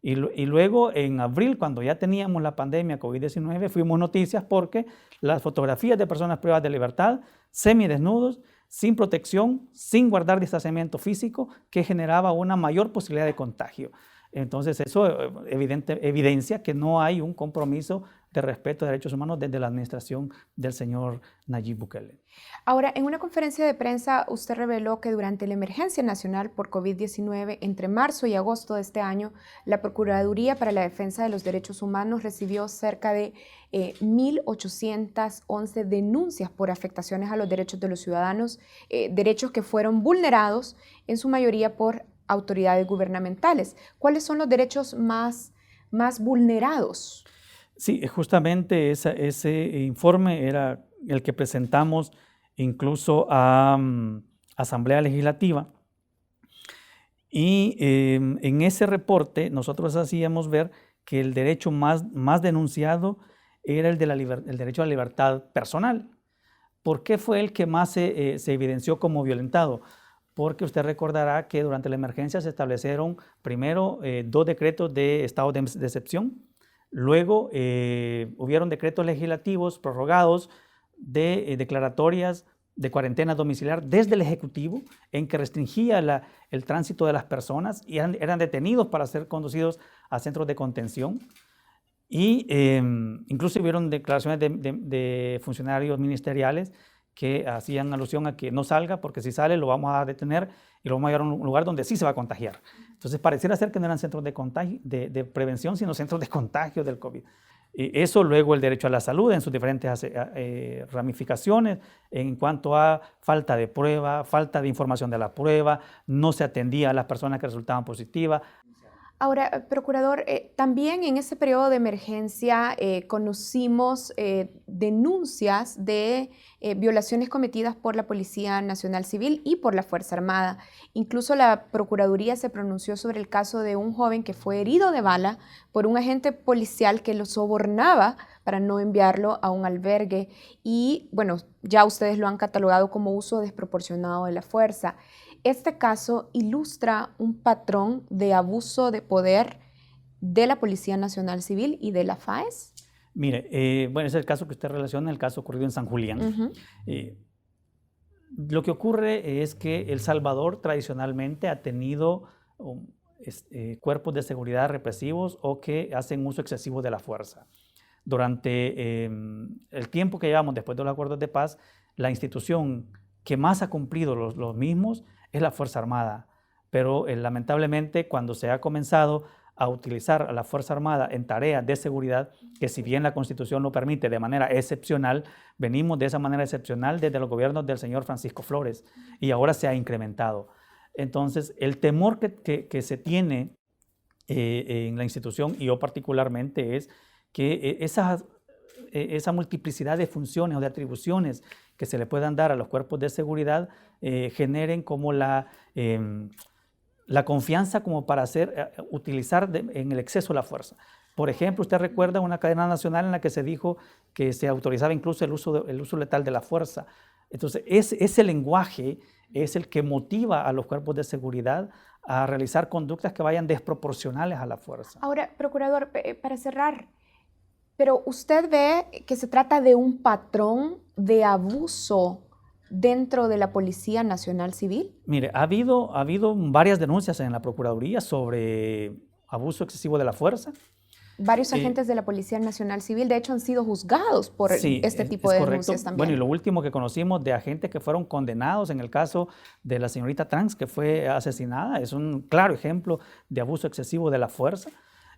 Y luego, en abril, cuando ya teníamos la pandemia COVID-19, fuimos noticias porque las fotografías de personas privadas de libertad semidesnudos, sin protección, sin guardar distanciamiento físico, que generaba una mayor posibilidad de contagio. Entonces, eso evidencia que no hay un compromiso de respeto de derechos humanos desde la administración del señor Nayib Bukele.
Ahora, en una conferencia de prensa, usted reveló que durante la emergencia nacional por COVID-19, entre marzo y agosto de este año, la Procuraduría para la Defensa de los Derechos Humanos recibió cerca de 1.811 denuncias por afectaciones a los derechos de los ciudadanos, derechos que fueron vulnerados en su mayoría por autoridades gubernamentales. ¿Cuáles son los derechos más vulnerados?
Sí, justamente ese informe era el que presentamos incluso a Asamblea Legislativa. Y en ese reporte nosotros hacíamos ver que el derecho más denunciado era el derecho a la libertad personal. ¿Por qué fue el que más se evidenció como violentado? Porque usted recordará que durante la emergencia se establecieron primero 2 decretos de estado de excepción. Luego hubieron decretos legislativos prorrogados de declaratorias de cuarentena domiciliar desde el Ejecutivo, en que restringía el tránsito de las personas y eran detenidos para ser conducidos a centros de contención. Y incluso hubieron declaraciones de funcionarios ministeriales que hacían alusión a que no salga, porque si sale lo vamos a detener y lo vamos a llevar a un lugar donde sí se va a contagiar. Entonces pareciera ser que no eran centros de, contagio, de prevención, sino centros de contagio del COVID. Eso luego el derecho a la salud en sus diferentes ramificaciones en cuanto a falta de prueba, falta de información de la prueba, no se atendía a las personas que resultaban positivas.
Ahora, procurador, también en ese periodo de emergencia conocimos denuncias de violaciones cometidas por la Policía Nacional Civil y por la Fuerza Armada. Incluso la Procuraduría se pronunció sobre el caso de un joven que fue herido de bala por un agente policial que lo sobornaba para no enviarlo a un albergue. Y bueno, ya ustedes lo han catalogado como uso desproporcionado de la fuerza. Este caso ilustra un patrón de abuso de poder de la Policía Nacional Civil y de la FAES.
Mire, bueno, es el caso que usted relaciona, el caso ocurrido en San Julián. Lo que ocurre es que El Salvador tradicionalmente ha tenido cuerpos de seguridad represivos o que hacen uso excesivo de la fuerza. Durante el tiempo que llevamos después de los acuerdos de paz, la institución que más ha cumplido los mismos es la Fuerza Armada, pero lamentablemente cuando se ha comenzado a utilizar a la Fuerza Armada en tareas de seguridad, que si bien la Constitución lo permite de manera excepcional, venimos de esa manera excepcional desde los gobiernos del señor Francisco Flores y ahora se ha incrementado. Entonces, el temor que se tiene en la institución, y yo particularmente, es que esa multiplicidad de funciones o de atribuciones que se le puedan dar a los cuerpos de seguridad generen como la confianza como para utilizar en el exceso la fuerza. Por ejemplo, usted recuerda una cadena nacional en la que se dijo que se autorizaba incluso el uso letal de la fuerza. Entonces, ese lenguaje es el que motiva a los cuerpos de seguridad a realizar conductas que vayan desproporcionales a la fuerza.
Ahora, procurador, para cerrar, pero usted ve que se trata de un patrón de abuso dentro de la Policía Nacional Civil.
Mire, ha habido varias denuncias en la Procuraduría sobre abuso excesivo de la fuerza.
Varios agentes de la Policía Nacional Civil, de hecho, han sido juzgados por este tipo de denuncias también.
Bueno, y lo último que conocimos de agentes que fueron condenados en el caso de la señorita Trans, que fue asesinada, es un claro ejemplo de abuso excesivo de la fuerza.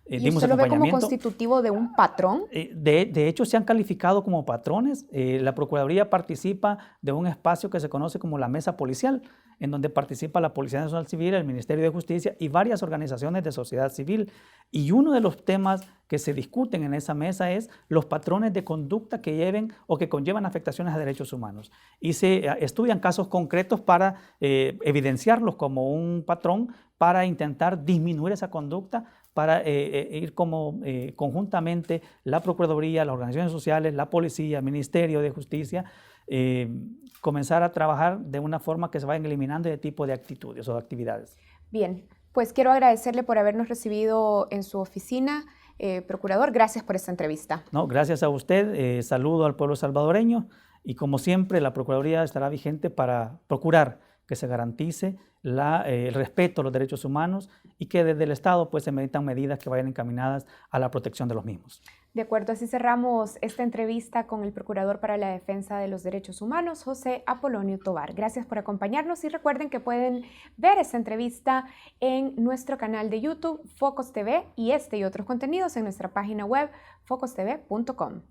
¿Y usted lo ve como constitutivo de un patrón?
De hecho, se han calificado como patrones. La Procuraduría participa de un espacio que se conoce como la Mesa Policial, en donde participa la Policía Nacional Civil, el Ministerio de Justicia y varias organizaciones de sociedad civil. Y uno de los temas que se discuten en esa mesa es los patrones de conducta que lleven o que conllevan afectaciones a derechos humanos. Y se estudian casos concretos para evidenciarlos como un patrón, para intentar disminuir esa conducta, para ir como conjuntamente la Procuraduría, las organizaciones sociales, la Policía, el Ministerio de Justicia, comenzar a trabajar de una forma que se vayan eliminando de tipo de actitudes o de actividades.
Bien, pues quiero agradecerle por habernos recibido en su oficina, procurador. Gracias por esta entrevista.
No, gracias a usted. Saludo al pueblo salvadoreño y como siempre la Procuraduría estará vigente para procurar que se garantice el respeto a los derechos humanos y que desde el Estado pues, se meditan medidas que vayan encaminadas a la protección de los mismos.
De acuerdo, así cerramos esta entrevista con el Procurador para la Defensa de los Derechos Humanos, José Apolonio Tovar. Gracias por acompañarnos y recuerden que pueden ver esta entrevista en nuestro canal de YouTube, Focos TV, y este y otros contenidos en nuestra página web, focostv.com.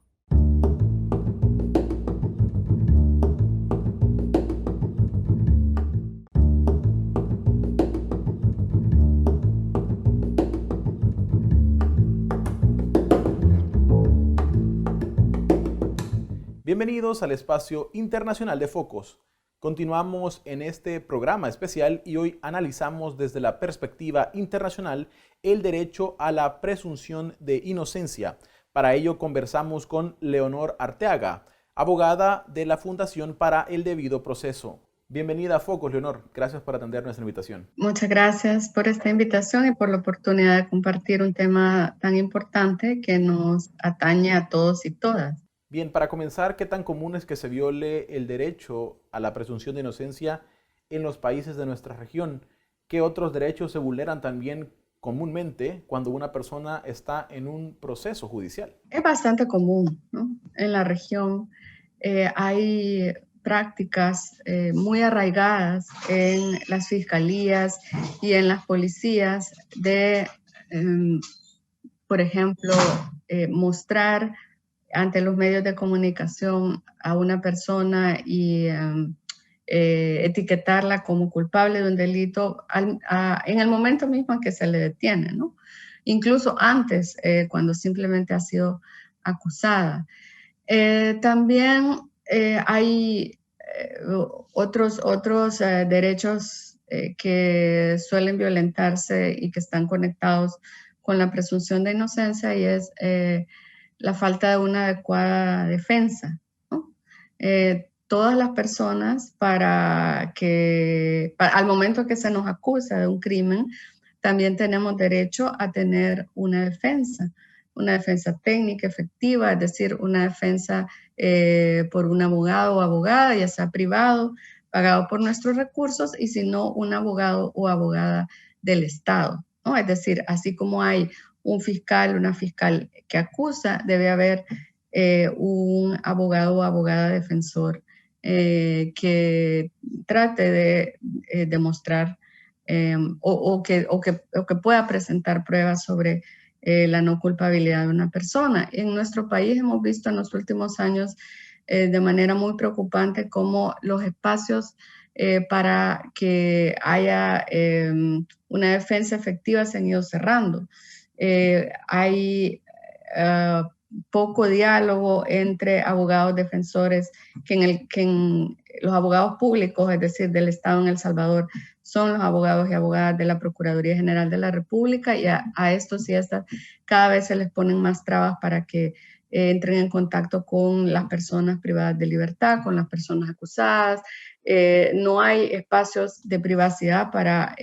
Bienvenidos al espacio internacional de Focos. Continuamos en este programa especial y hoy analizamos desde la perspectiva internacional el derecho a la presunción de inocencia. Para ello conversamos con Leonor Arteaga, abogada de la Fundación para el Debido Proceso. Bienvenida a Focos, Leonor. Gracias por atender nuestra invitación.
Muchas gracias por esta invitación y por la oportunidad de compartir un tema tan importante que nos atañe a todos y todas.
Bien, para comenzar, ¿qué tan común es que se viole el derecho a la presunción de inocencia en los países de nuestra región? ¿Qué otros derechos se vulneran también comúnmente cuando una persona está en un proceso judicial?
Es bastante común, ¿no? En la región hay prácticas muy arraigadas en las fiscalías y en las policías de, por ejemplo, mostrar ante los medios de comunicación a una persona y etiquetarla como culpable de un delito en el momento mismo en que se le detiene, ¿no? Incluso antes, cuando simplemente ha sido acusada. También hay otros derechos que suelen violentarse y que están conectados con la presunción de inocencia, y es la falta de una adecuada defensa, ¿no? Todas las personas, al momento que se nos acusa de un crimen, también tenemos derecho a tener una defensa técnica efectiva, es decir, una defensa por un abogado o abogada, ya sea privado, pagado por nuestros recursos, y si no, un abogado o abogada del Estado, ¿no? Es decir, así como hay un fiscal, una fiscal que acusa, debe haber un abogado o abogada defensor que trate de demostrar o que pueda presentar pruebas sobre la no culpabilidad de una persona. En nuestro país hemos visto en los últimos años de manera muy preocupante cómo los espacios para que haya una defensa efectiva se han ido cerrando. Hay poco diálogo entre abogados defensores, que los abogados públicos, es decir, del Estado en El Salvador, son los abogados y abogadas de la Procuraduría General de la República, y a estos y estas cada vez se les ponen más trabas para que entren en contacto con las personas privadas de libertad, con las personas acusadas. No hay espacios de privacidad para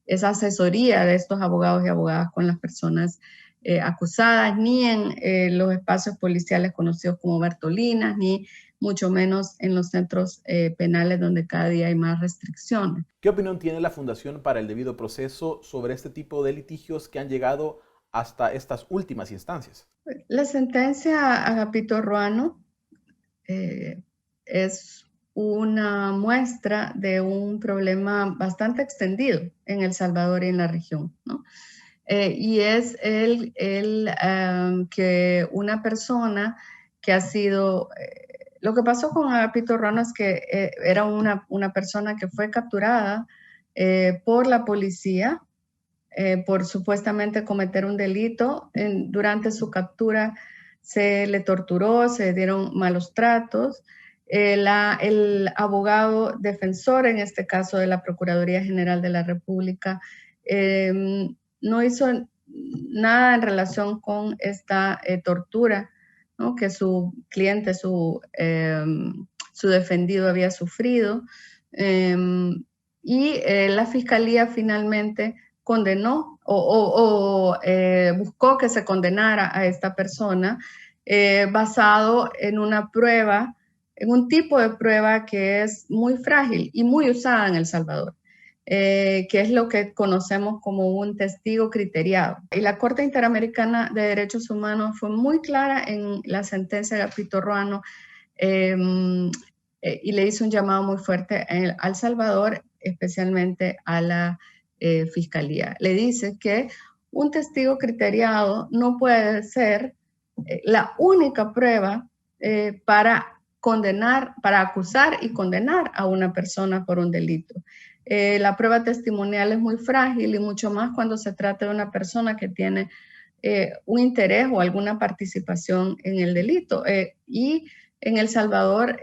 esa asesoría de estos abogados y abogadas con las personas acusadas, ni en los espacios policiales conocidos como Bartolinas, ni mucho menos en los centros penales, donde cada día hay más restricciones.
¿Qué opinión tiene la Fundación para el Debido Proceso sobre este tipo de litigios que han llegado hasta estas últimas instancias?
La sentencia a Agapito Ruano es una muestra de un problema bastante extendido en El Salvador y en la región, ¿no? Y es que una persona que ha sido... lo que pasó con Agapito Ruano es que era una persona que fue capturada por la policía por supuestamente cometer un delito. Durante su captura se le torturó, se le dieron malos tratos. El abogado defensor, en este caso de la Procuraduría General de la República, no hizo nada en relación con esta tortura, ¿no?, que su cliente, su defendido había sufrido. Y la Fiscalía finalmente condenó buscó que se condenara a esta persona basado en una prueba, en un tipo de prueba que es muy frágil y muy usada en El Salvador, que es lo que conocemos como un testigo criteriado. Y la Corte Interamericana de Derechos Humanos fue muy clara en la sentencia de Agapito Ruano y le hizo un llamado muy fuerte a El Salvador, especialmente a la Fiscalía. Le dice que un testigo criteriado no puede ser la única prueba para condenar, para acusar y condenar a una persona por un delito. La prueba testimonial es muy frágil, y mucho más cuando se trata de una persona que tiene un interés o alguna participación en el delito. Y en El Salvador,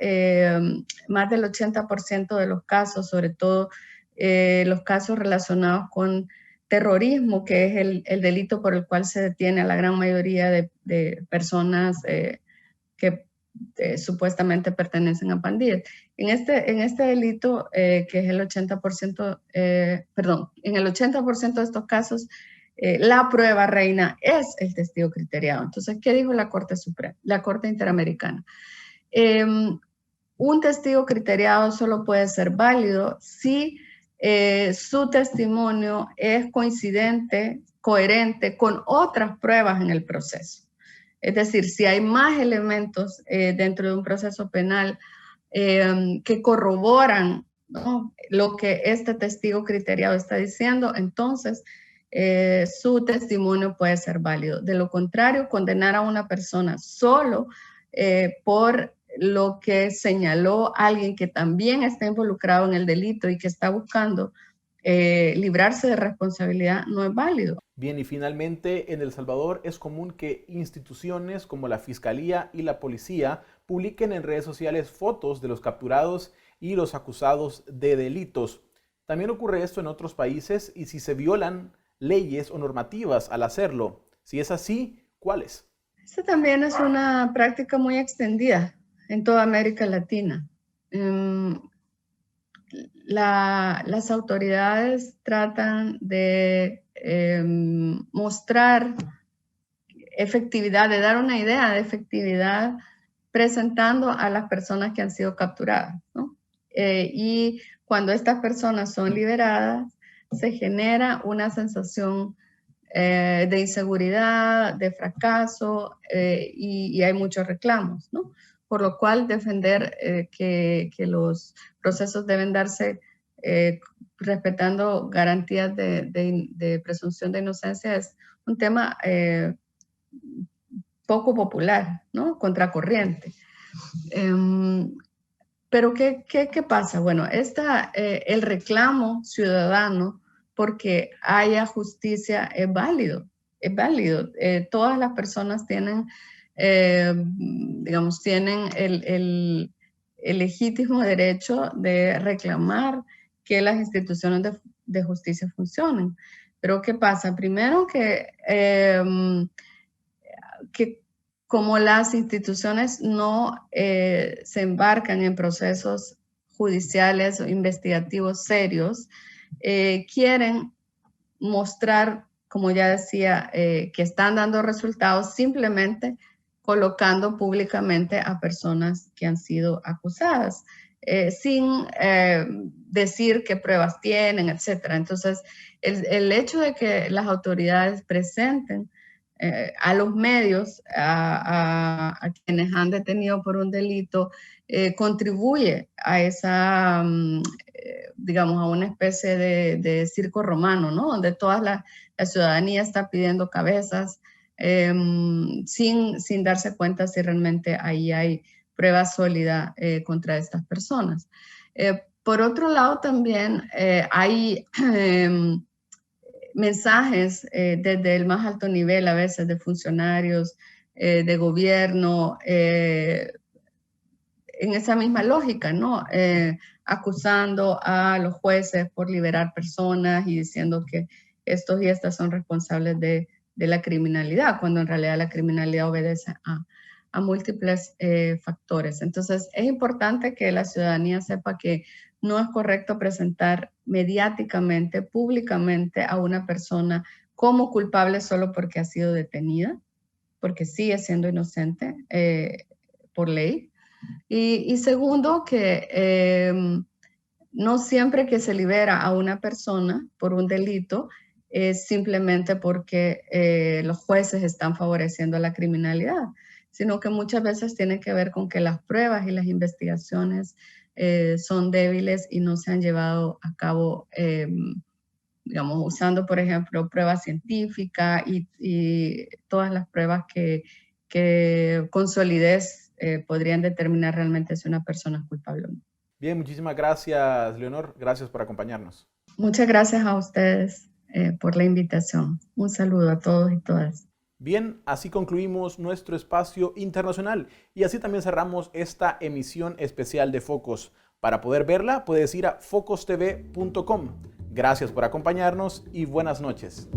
más del 80% de los casos, sobre todo los casos relacionados con terrorismo, que es el delito por el cual se detiene a la gran mayoría de personas que supuestamente pertenecen a pandillas. En este delito, que es el 80%, en el 80% de estos casos, la prueba reina es el testigo criteriado. Entonces, ¿qué dijo la Corte Suprema, la Corte Interamericana? Un testigo criteriado solo puede ser válido si su testimonio es coincidente, coherente con otras pruebas en el proceso. Es decir, si hay más elementos dentro de un proceso penal que corroboran, ¿no?, lo que este testigo criteriado está diciendo, entonces su testimonio puede ser válido. De lo contrario, condenar a una persona solo por lo que señaló alguien que también está involucrado en el delito y que está buscando librarse de responsabilidad no es válido.
Bien, y finalmente, en El Salvador es común que instituciones como la Fiscalía y la Policía publiquen en redes sociales fotos de los capturados y los acusados de delitos. También ocurre esto en otros países, y si se violan leyes o normativas al hacerlo. Si es así, ¿cuáles?
Esta también es una práctica muy extendida en toda América Latina. Las autoridades tratan de mostrar efectividad, de dar una idea de efectividad presentando a las personas que han sido capturadas, ¿no? Y cuando estas personas son liberadas, se genera una sensación de inseguridad, de fracaso, y hay muchos reclamos, ¿no? Por lo cual defender que los procesos deben darse respetando garantías de presunción de inocencia es un tema poco popular, ¿no? Contracorriente. Pero ¿qué pasa? Bueno, el reclamo ciudadano porque haya justicia es válido, es válido. Todas las personas tienen, digamos, tienen el legítimo derecho de reclamar que las instituciones de justicia funcionen. Pero ¿qué pasa? Primero que como las instituciones no se embarcan en procesos judiciales o investigativos serios, quieren mostrar, como ya decía, que están dando resultados simplemente colocando públicamente a personas que han sido acusadas, sin decir qué pruebas tienen, etc. Entonces, el hecho de que las autoridades presenten a los medios, a quienes han detenido por un delito, contribuye a esa, digamos, a una especie de circo romano, ¿no? Donde toda la ciudadanía está pidiendo cabezas sin darse cuenta si realmente ahí hay prueba sólida contra estas personas. Por otro lado, también hay mensajes desde el más alto nivel, a veces de funcionarios de gobierno, en esa misma lógica, ¿no? Acusando a los jueces por liberar personas y diciendo que estos y estas son responsables de la criminalidad, cuando en realidad la criminalidad obedece a múltiples factores. Entonces, es importante que la ciudadanía sepa que no es correcto presentar mediáticamente, públicamente a una persona como culpable solo porque ha sido detenida, porque sigue siendo inocente por ley. Y segundo, que no siempre que se libera a una persona por un delito es simplemente porque los jueces están favoreciendo la criminalidad, sino que muchas veces tiene que ver con que las pruebas y las investigaciones son débiles y no se han llevado a cabo, digamos, usando, por ejemplo, pruebas científicas y todas las pruebas que con solidez podrían determinar realmente si una persona es culpable o no.
Bien, muchísimas gracias, Leonor. Gracias por acompañarnos.
Muchas gracias a ustedes por la invitación. Un saludo a todos y todas.
Bien, así concluimos nuestro espacio internacional y así también cerramos esta emisión especial de Focos. Para poder verla, puedes ir a focostv.com. Gracias por acompañarnos y buenas noches.